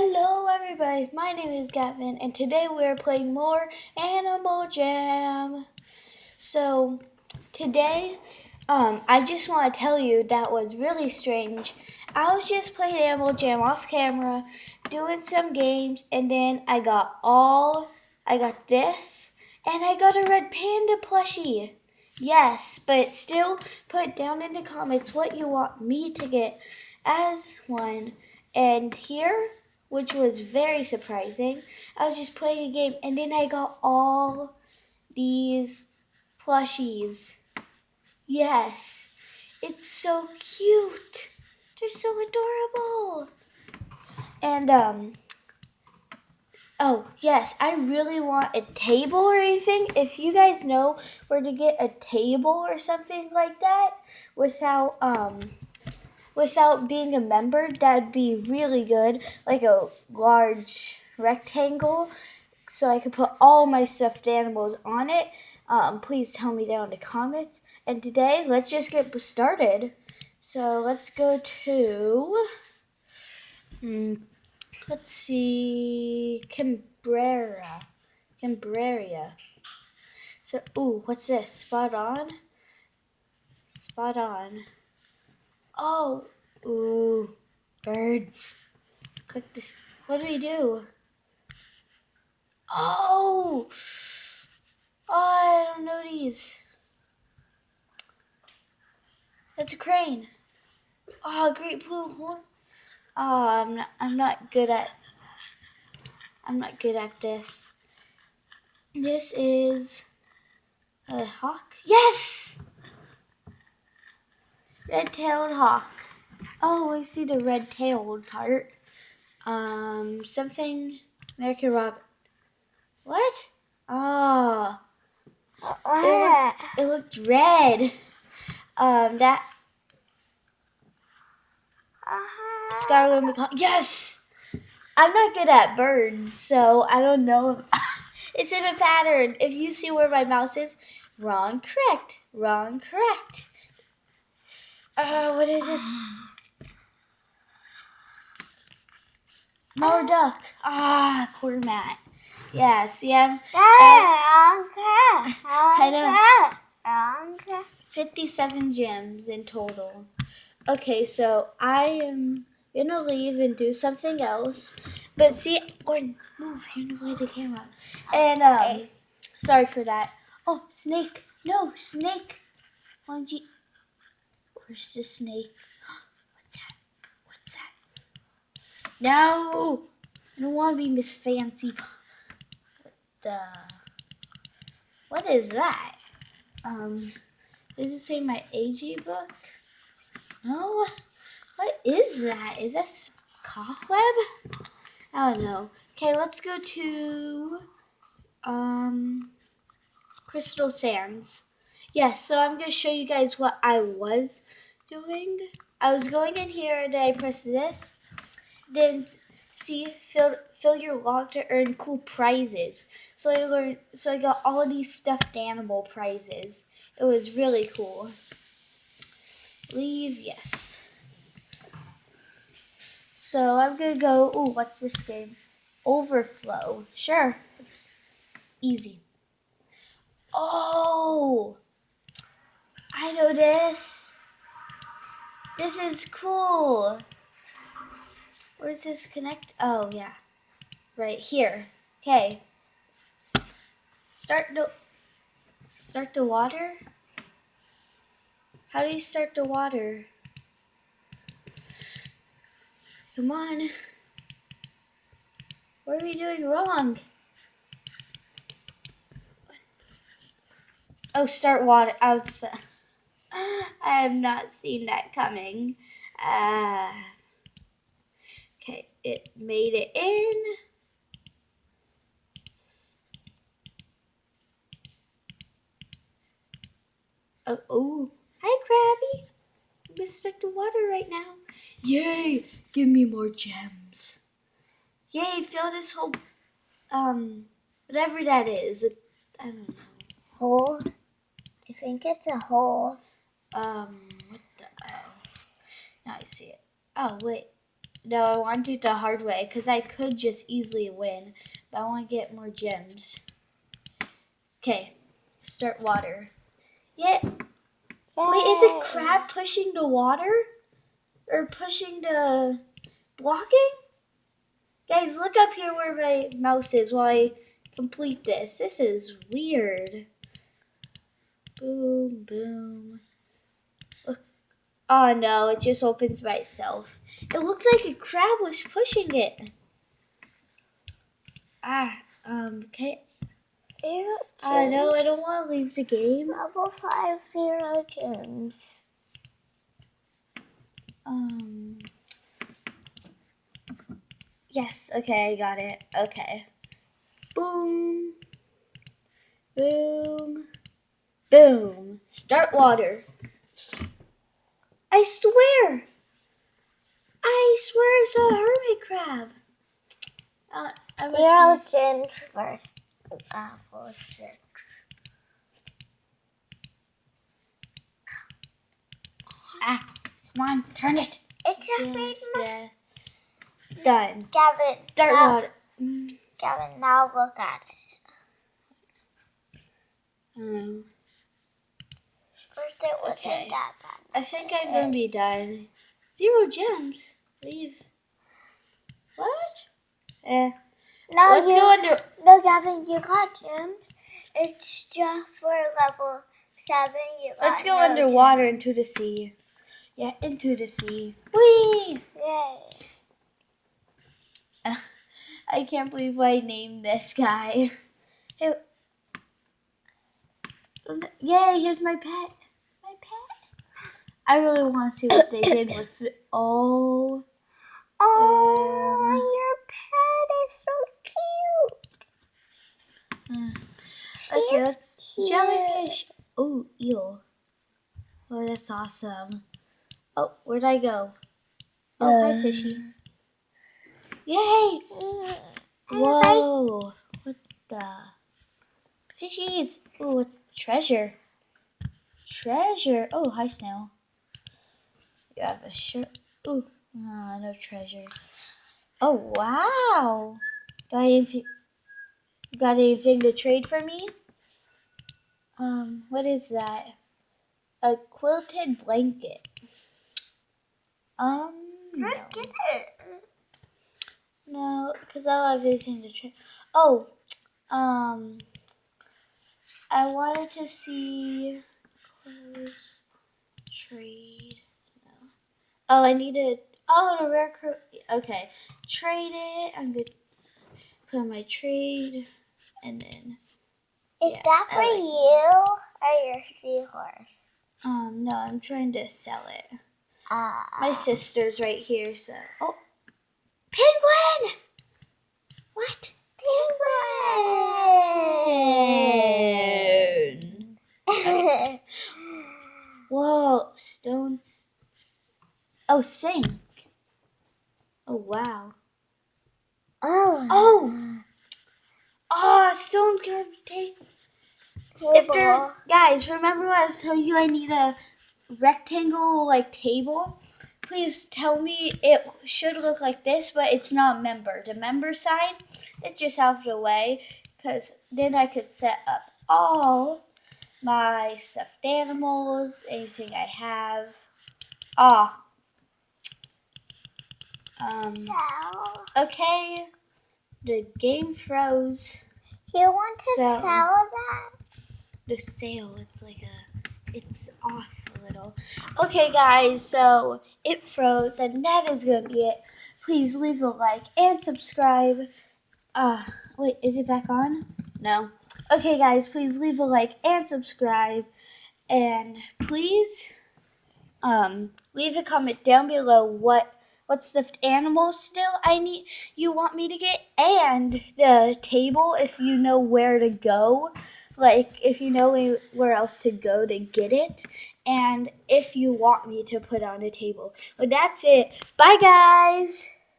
Hello everybody, my name is Gavin and today we are playing more Animal Jam. So today, I just want to tell you that was really strange. I was just playing Animal Jam off camera, doing some games, and then I got this, and I got a red panda plushie. Yes, but still put down in the comments what you want me to get as one. And here, which was very surprising, I was just playing a game, and then I got all these plushies. Yes, it's so cute. They're so adorable. And oh yes, I really want a table or anything. If you guys know where to get a table or something like that without being a member, that'd be really good. Like a large rectangle so I could put all my stuffed animals on it. Please tell me down in the comments. And today, let's just get started. So let's go to, let's see, Cambrera. So, ooh, what's this? Spot on. Oh, ooh, birds. Click this. What do we do? Oh, I don't know these. That's a crane. Oh, great blue horn. Oh, I'm not good at this. This is a hawk. Yes! Red-tailed hawk. Oh, I see the red-tailed part. Something American Robin. What? Oh, it looked red. That Scarlet McCall. Yes! I'm not good at birds, so I don't know if it's in a pattern. If you see where my mouse is, wrong, correct. What is this? More duck. Quarter mat. Yeah, see, I know. 57 gems in total. Okay, so I am gonna leave and do something else. But see, Gordon, move. You're in the way of the camera. And sorry for that. Oh, snake. No, snake. Where's the snake? What's that? No, I don't want to be Miss Fancy. What is that? Does it say my AG book? No. What is that? Is that cobweb? I don't know. Okay, let's go to Crystal Sands. Yes, so I'm gonna show you guys what I was doing. I was going in here and I pressed this. Then see fill your log to earn cool prizes. So I got all of these stuffed animal prizes. It was really cool. Leave, yes. So I'm gonna go, ooh, what's this game? Overflow. Sure, it's easy. Oh, I know this. This is cool. Where's this connect? Oh, yeah. Right here. Okay. Start the water. How do you start the water? Come on. What are we doing wrong? Oh, start water. I have not seen that coming. Okay, it made it in. Oh, hi, Krabby. I'm gonna start the water right now. Yay! Give me more gems. Yay! Fill this whole whatever that is. I don't know. Hole? I think it's a hole. What the? Oh, now I see it. Oh wait. No, I want to do it the hard way because I could just easily win, but I want to get more gems. Okay, start water. Yeah. Wait, is it crab pushing the water? Or pushing the blocking? Guys, look up here where my mouse is while I complete this. This is weird. Boom, boom. Look. Oh no, it just opens by itself. It looks like a crab was pushing it. Okay. No, I don't want to leave the game. Level 5 0 gems. Yes, okay, I got it. Okay. Boom. Boom. Boom. Start water. I swear it's a hermit crab. I was 0 gems first. Level 6. Come on, turn it. It's just made my... Yes. Done. Gavin, Start now, water. Gavin, now look at it. First it wasn't Okay. that bad. I think I'm gonna be done. 0 gems. Leave. What? No, Let's go under. No, Gavin, you got gems. It's just for level 7. You got Let's go no underwater into the sea. Yeah, into the sea. Whee! gems. Yay. I can't believe I named this guy. Hey. Yay, here's my pet. My pet. I really want to see what they did with it. Oh. Oh, your pet is so cute. Okay, let's cute. jellyfish. Oh, eel. Oh, that's awesome. Oh, where'd I go? Oh, hi, fishy. Yay! Whoa! What the? Fishies! Oh, what's treasure? Treasure! Oh, hi, snail. You have a shirt. Oh, no treasure. Oh, wow! Got anything to trade for me? What is that? A quilted blanket. No. No, because I don't have anything to trade. Oh, I wanted to see clothes, trade. No. Oh, I needed. Oh, a rare. Okay, trade it. I'm gonna put my trade, and then. Is that for you or your seahorse? No, I'm trying to sell it. My My sister's right here, so. Oh, penguin! What? Penguin! Okay. Whoa, stones. Oh, sink. Oh, wow. Oh. Oh, stone curved table. If there's, guys, remember what I was telling you? I need a rectangle like table. Please tell me it should look like this, but it's not member. The member side, it's just out of the way, because then I could set up all my stuffed animals, anything I have. Okay, the game froze. You want to sell that? The sale, it's off a little. Okay, guys, so it froze, and that is gonna be it. Please leave a like and subscribe. Wait, is it back on? No. Okay, guys, please leave a like and subscribe, and please, leave a comment down below what stuffed animals still you want me to get, and the table if you know where to go. Like, if you know where else to go to get it, and if you want me to put on a table. But that's it. Bye, guys!